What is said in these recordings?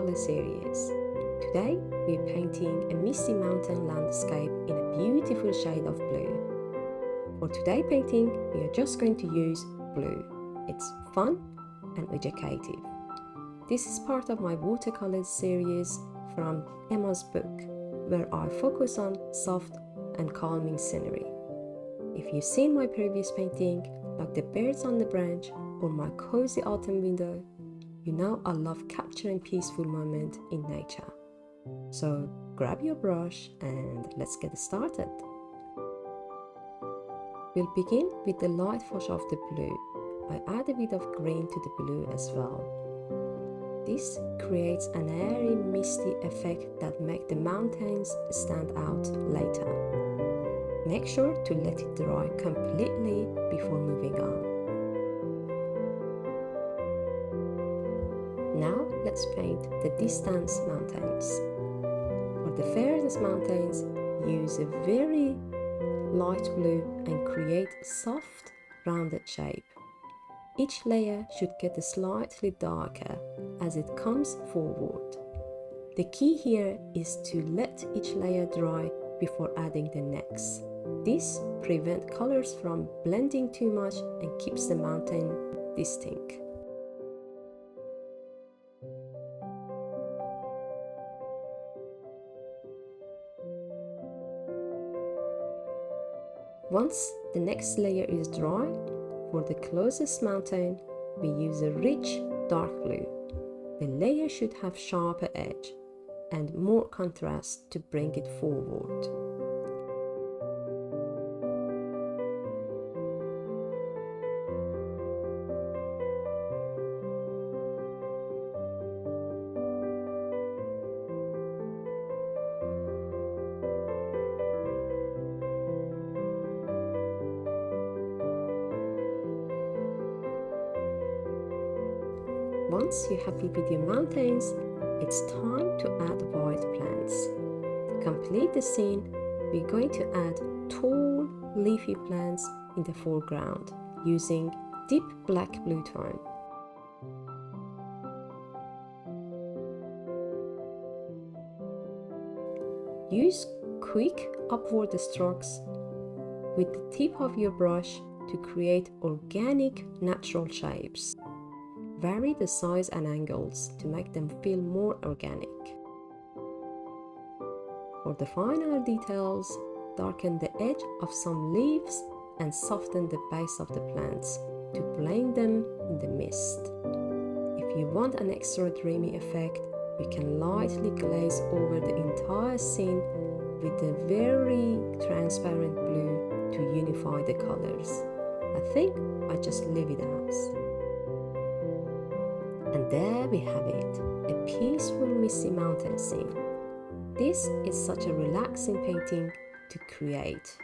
Watercolor series. Today we're painting a misty mountain landscape in a beautiful shade of blue. For today's painting, we are just going to use blue. It's fun and educative. This is part of my watercolor series from Emma's book, where I focus on soft and calming scenery. If you've seen my previous painting, like the birds on the branch or my cozy autumn window, you know I love capturing peaceful moments in nature. So grab your brush and let's get started. We'll begin with the light flush of the blue. I add a bit of green to the blue as well. This creates an airy, misty effect that makes the mountains stand out later. Make sure to let it dry completely before moving on. Now let's paint the distance mountains. For the furthest mountains, use a very light blue and create soft, rounded shape. Each layer should get slightly darker as it comes forward. The key here is to let each layer dry before adding the next. This prevents colors from blending too much and keeps the mountain distinct. Once the next layer is dry, for the closest mountain, we use a rich dark blue. The layer should have sharper edge and more contrast to bring it forward. Once you're happy with your mountains, it's time to add white plants. To complete the scene, we're going to add tall, leafy plants in the foreground using deep black blue tone. Use quick upward strokes with the tip of your brush to create organic, natural shapes. Vary the size and angles to make them feel more organic. For the final details, darken the edge of some leaves and soften the base of the plants to blend them in the mist. If you want an extra dreamy effect, you can lightly glaze over the entire scene with a very transparent blue to unify the colors. I think I just leave it as. And there we have it, a peaceful misty mountain scene. This is such a relaxing painting to create,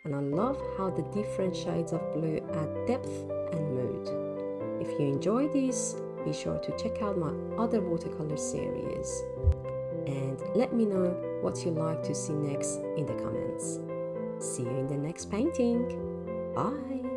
and I love how the different shades of blue add depth and mood. If you enjoy this, be sure to check out my other watercolor series. And let me know what you'd like to see next in the comments. See you in the next painting. Bye!